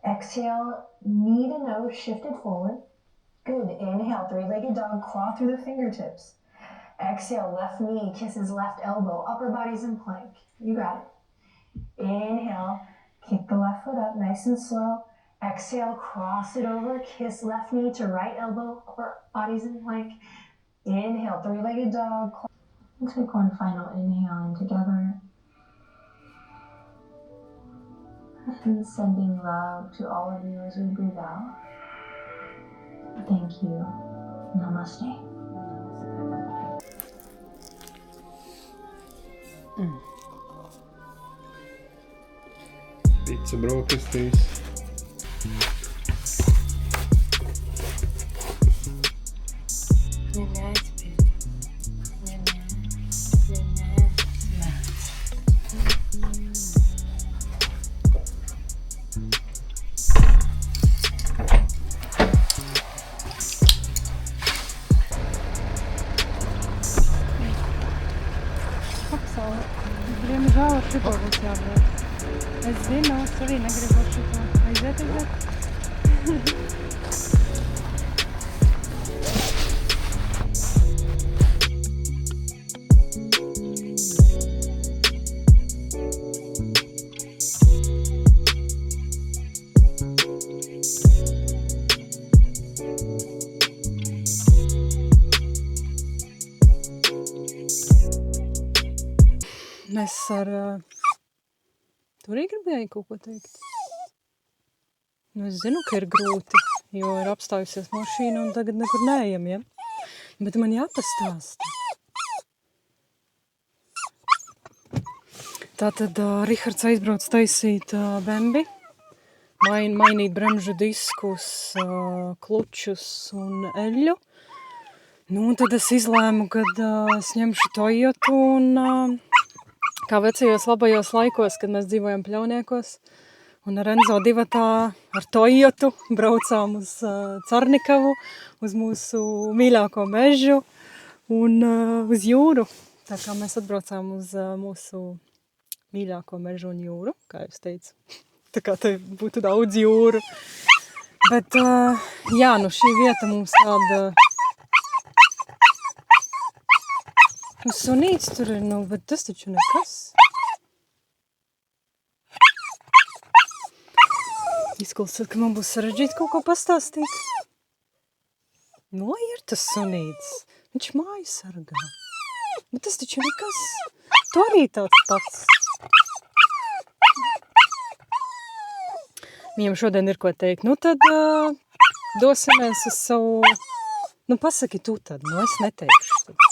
Exhale, knee to nose, shifted forward. Good. Inhale, three-legged dog, claw through the fingertips. Exhale, left knee kisses left elbow, upper body's in plank. You got it. Inhale, kick the left foot up, nice and slow. Exhale, cross it over, kiss left knee to right elbow, upper body's in plank. Inhale, three-legged dog. We'll take one final inhale in together. And sending love to all of you as we breathe out. Thank you. Namaste. Pizza brokastīs. Diemžēl ar šito būs jābrauc. Es zinu, es arī negribu ar šito. Aiziet. Mēs ar... Tu arī gribēji kaut ko teikt? Nu, es zinu, ka ir grūti, jo ir apstājusies mašīna un tagad nekur neejam, ja? Bet man jāpastāsta. Tātad Rihards aizbrauc taisīt bembi, mainīt bremžu diskus, klučus un eļļu. Nu, un tad es izlēmu, kad es ņemšu Toyotu un... Kā vecajos labajos laikos, kad mēs dzīvojam Pļauniekos, un ar Enzo divatā ar Toyotu braucām uz Carnikavu, uz mūsu mīļāko mežu un uz jūru. Tā kā mēs atbraucām uz mūsu mīļāko mežu un jūru, kā es teicu. Tā kā te būtu daudz jūru. Bet, jā, nu šī vieta mums tāda... Nu, sunīts tur ir, nu, bet tas taču nekas. Izklausot, ka man būs sarežģīti kaut ko pastāstīt. Nu, lai ir tas sunīts. Viņš māju sargā. Bet tas taču nekas. Tu arī tāds pats. Viņam šodien ir ko teikt. Nu, tad dosimies uz savu... Nu, pasaki tu tad. Nu, es neteikšu tad.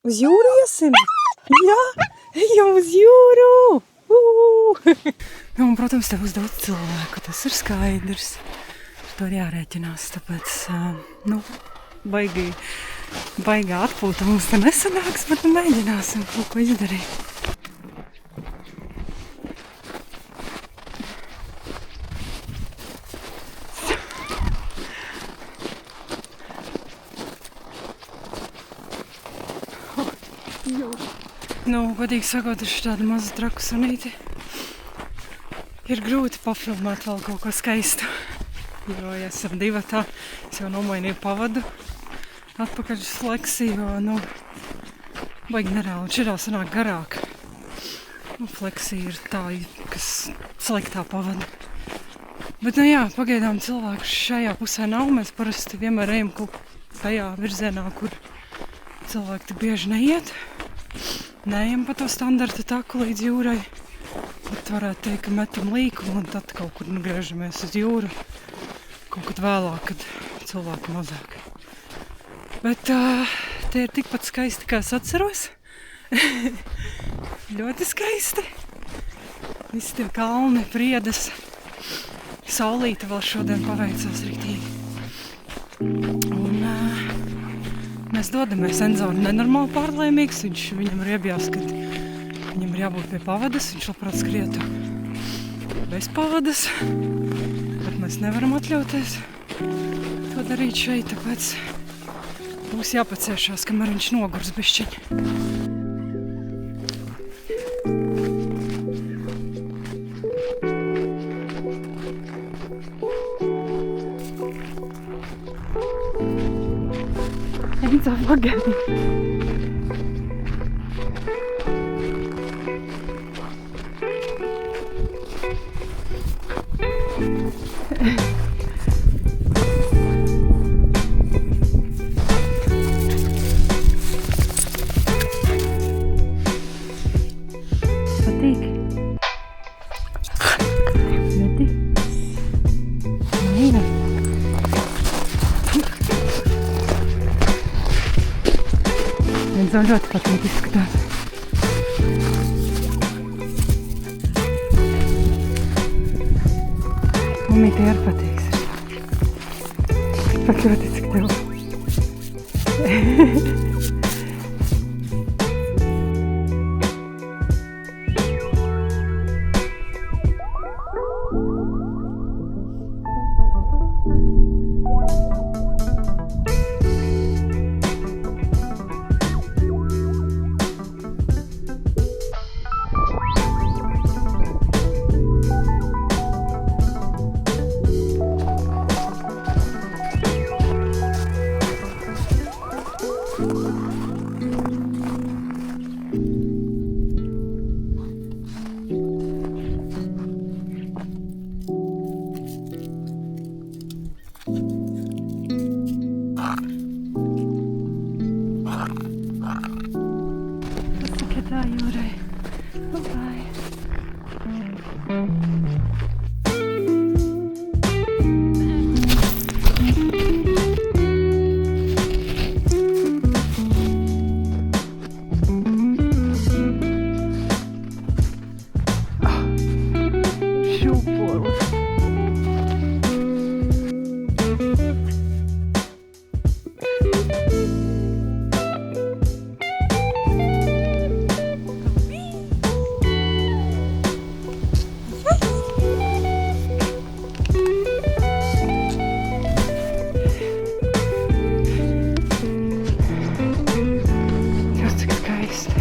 Uz jūru iesim? Jā, ejam uz jūru! Nu, un, protams, te būs daudz cilvēku, tas ir skaidrs. Ar to ir jārēķinās, tāpēc, nu, baigā atpūta mums te nesanāks, bet nu mēģināsim kaut ko izdarīt. Nu, godīgi sakot, ar šādu mazu traku sunīti ir grūti pafilmēt vēl kaut ko skaistu. Jo, ja esam divatā, es jau nomainīju pavadu atpakaļ uz Flexi, jo, nu, baigi nereāli. Širā sanāk garāk. Nu, Flexi ir tā, kas sliktā pavada. Bet, nu jā, pagaidām cilvēku šajā pusē nav. Mēs parasti vienmēr ejam kaut tajā virzienā, kur cilvēki tik bieži neiet. Neejam pa to standarta taku līdz jūrai, bet varētu teikt, ka metam līkumu un tad kaut kur griežamies uz jūru. Kaut kad vēlāk, kad cilvēki mazāk. Bet tie ir tikpat skaisti, kā es atceros. Ļoti skaisti. Visi tie kalni, priedes. Saulīte vēl šodien paveicās riktīgi. Un mēs dodamies. Enzo nenormāli pārlaimīgs. Viņam riebjās, kad viņam ir jābūt pie pavadas. Viņš labprāt skrietu bez pavadas. Bet mēs nevaram atļauties to darīt šeit, tāpēc būs jāpaciešās, kamēr viņš nogurs bišķiņ. Enzo, pagaidi. Patīk? Ļoti? Mīļa. Enzo ļoti patīk izskatās. Mamītei arī patiks. Pat ļoti cik tev. Pasaki tā, Jūrai. Bye. Šūpolis. Jūs cik skaisti.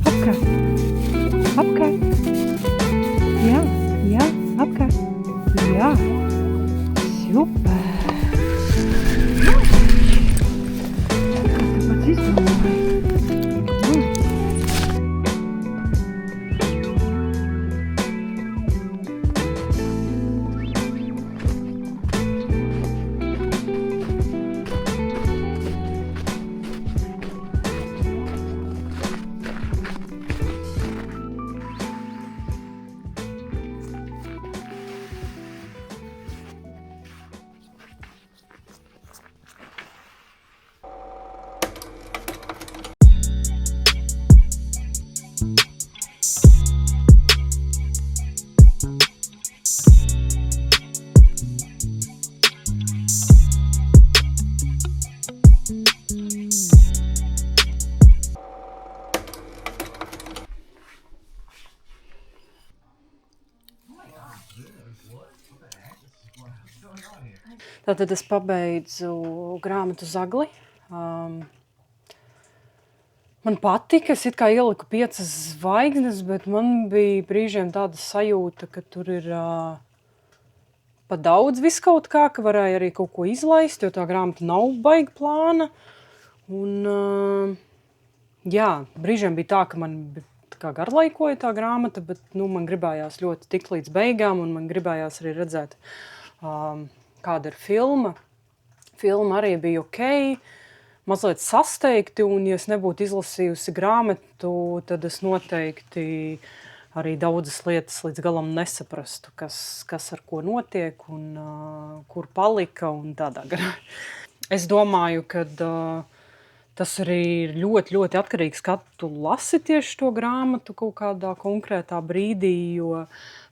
Apkārt. Apkārt. Jā, jā, apkārt. Jā. Super. Kā tu pats izdomāji? Tātad es pabeidzu grāmatu Zagli. Man patika, es it kā ieliku 5 zvaigznes, bet man bija brīžiem tāda sajūta, ka tur ir pa daudz viskaut kā, ka varēja arī kaut ko izlaist, jo tā grāmata nav baigi plāna. Un, jā, brīžiem bija tā, ka man tā kā garlaikoja tā grāmata, bet man gribējās ļoti tikt līdz beigām, un man gribējās arī redzēt, kāda ir filma. Filma arī bija okei, mazliet sasteigti, un ja es nebūtu izlasījusi grāmatu, tad es noteikti arī daudzas lietas līdz galam nesaprastu, kas ar ko notiek un kur palika un tādā garā. Es domāju, ka tas arī ir ļoti, ļoti atkarīgs, kad tu lasi tieši to grāmatu kaut kādā konkrētā brīdī, jo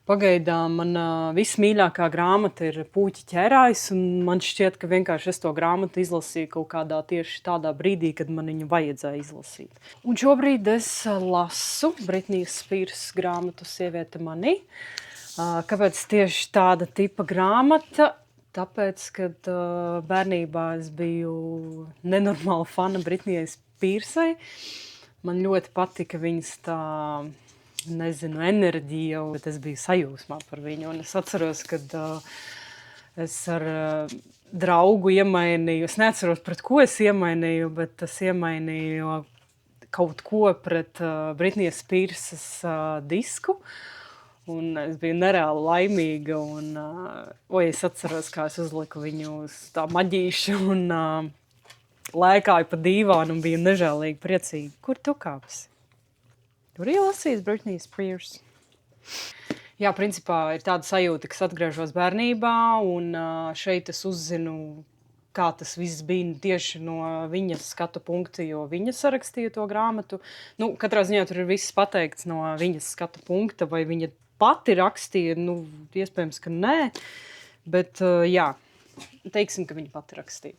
pagaidām man vismīļākā grāmata ir Puķi ķerājs, un man šķiet, ka vienkārši es to grāmatu izlasīju kaut kādā tieši tādā brīdī, kad man viņu vajadzēja izlasīt. Un šobrīd es lasu Britnijas Spears grāmatu Sieviete manī. Kāpēc tieši tāda tipa grāmata? Tāpēc, kad bērnībā es biju nenormāla fana Britnijai Spearsai. Man ļoti patika viņas tā, nezinu, enerģija, bet es biju sajūsmā par viņu. Un es atceros, kad es ar draugu iemainīju, es neatceros, pret ko es iemainīju, bet es iemainīju kaut ko pret Britnijas Spearsas disku. Un es biju nereāli laimīga. Un, es atceros, kā es uzliku viņu uz tā maģīša un lēkāju pa dīvānu un biju nežēlīgi priecīga. Kur tu kāpsi? Tur ielasījis Britney Spears. Jā, principā ir tāda sajūta, ka es atgriežos bērnībā un šeit es uzzinu, kā tas viss bija tieši no viņas skatu punkta, jo viņa sarakstīja to grāmatu. Nu, katrā ziņā tur ir viss pateikts no viņas skatu punkta, vai viņa pati rakstīja, nu, iespējams, ka nē, bet jā, teiksim, ka viņa pati rakstīja.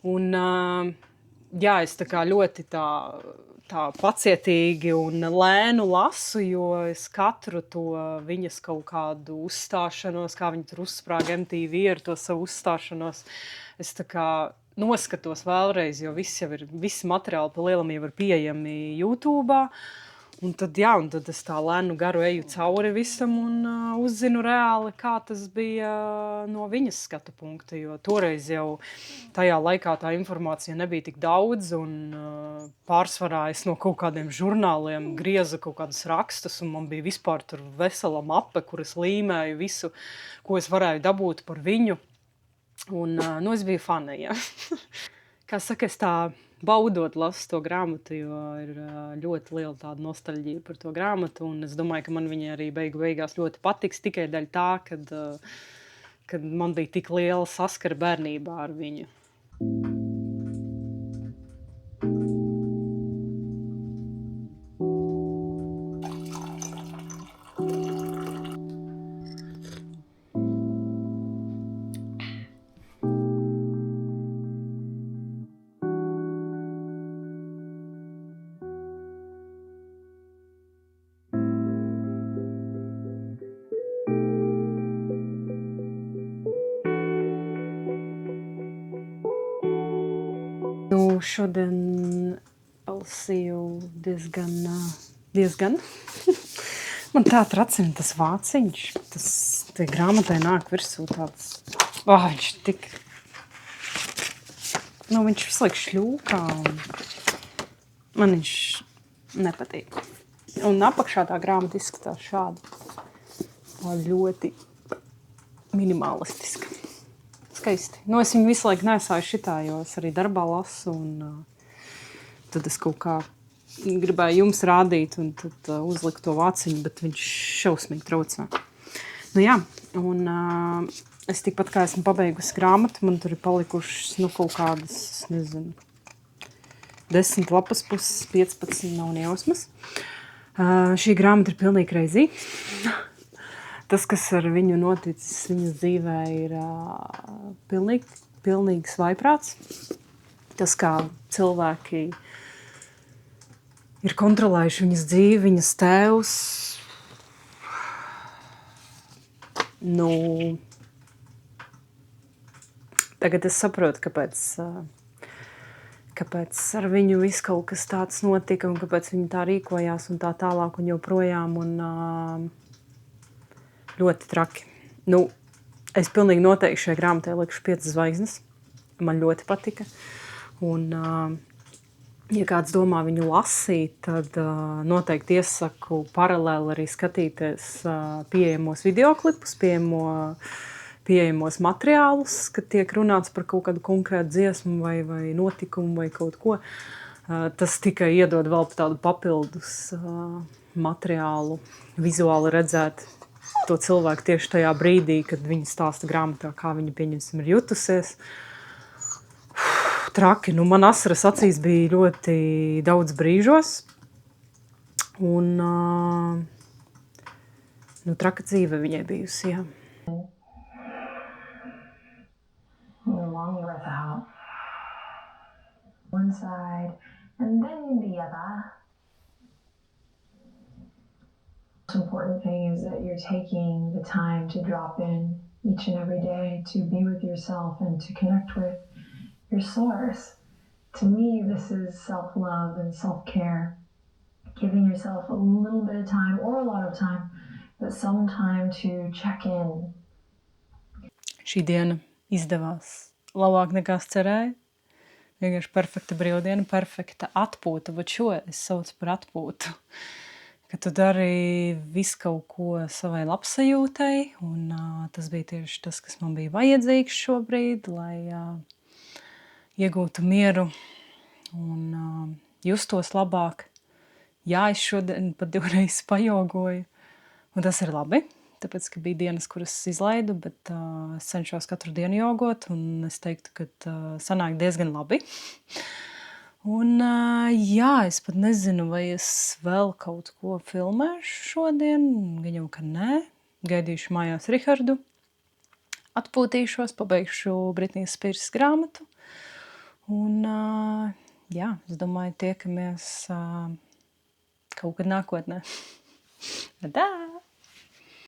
Un jā, es tā kā ļoti tā pacietīgi un lēnu lasu, jo es katru to viņas kaut kādu uzstāšanos, kā viņa tur uzsprāga MTV ar to savu uzstāšanos, es tā kā noskatos vēlreiz, jo visi materiāli pa lielam jau ir pieejami YouTube'ā. Un tad es tā lēnu garu eju cauri visam un uzzinu reāli, kā tas bija no viņas skatu punkta, jo toreiz jau tajā laikā tā informācija nebija tik daudz un pārsvarā es no kaut kādiem žurnāliem griezu kaut kādus rakstus un man bija vispār tur vesela mape, kur es līmēju visu, ko es varēju dabūt par viņu. Un es biju fana, jā. Kā saka, es tā baudot lasu to grāmatu, jo ir ļoti liela tāda nostalģija par to grāmatu, un es domāju, ka man viņa arī beigās ļoti patiks, tikai daļ tā, kad man bija tik liela saskara bērnībā ar viņu. Šodien lasīju diezgan. Man tā tracina tas vāciņš. Tie grāmatai nāk virsū tāds. Viņš tik. Viņš visu laiku šļūkā. Man viņš nepatīk. Un apakšā tā grāmata izskatās šādi. Tā ļoti minimalistiska. Skaisti. Es viņu visu laiku nesāju šitā, jo es arī darbā lasu, un tad es kaut kā gribēju jums rādīt, un tad uzliku to vāciņu, bet viņš šausmīgi traucē. Jā, un es tikpat kā esmu pabeigusi grāmatu, man tur ir palikušas, kaut kādas, nezinu, 10 lapas puses, 15 nav nejausmas. Šī grāmata ir pilnīgi crazy. Tas, kas ar viņu noticis viņas dzīvē, ir pilnīgs vaiprāts. Tas, kā cilvēki ir kontrolējuši viņas dzīvi, viņas tēvs. Tagad es saprotu, kāpēc ar viņu viss kaut kas tāds notika un kāpēc viņa tā rīkojās un tā tālāk un joprojām. Ļoti traki. Es pilnīgi noteikti šajā grāmatā likšu 5 zvaigznes. Man ļoti patika. Un, ja kāds domā viņu lasīt, tad noteikti iesaku paralēli arī skatīties pieejamos videoklipus, pieejamos materiālus, kad tiek runāts par kaut kādu konkrētu dziesmu vai notikumu vai kaut ko. Tas tikai iedod vēl tādu papildus materiālu, vizuāli redzēt to cilvēku tieši tajā brīdī, kad viņa stāsta grāmatā, kā viņa, pieņemsim, ir jutusies. Traki. Man asaras acīs bija ļoti daudz brīžos. Un traka dzīve viņai bijusi, jā. Long breath out. One side and then the other. The most important thing is that you're taking the time to drop in each and every day to be with yourself and to connect with your source. To me, this is self-love and self-care. giving yourself a little bit of time or a lot of time, but some time to check in. Šī diena izdevās labāk nekā es cerēju. Vienkārši perfekta brīvdiena, perfekta atpūta. Vat šo es saucu par atpūtu. Ka tu dari visu kaut ko savai labsajūtai, un tas bija tieši tas, kas man bija vajadzīgs šobrīd, lai iegūtu mieru un justos labāk. Jā, es šodien pat 2 reizes pajogoju, un tas ir labi, tāpēc, ka bija dienas, kuras izlaidu, bet es cenšos katru dienu jogot, un es teiktu, ka sanāk diezgan labi. Un jā, es pat nezinu, vai es vēl kaut ko filmēšu šodien, gan jau, ka nē. Gaidīšu mājās Rihardu, atpūtīšos, pabeigšu Britnijas Spears grāmatu. Un jā, es domāju, tiekamies kaut kad nākotnē. Adā!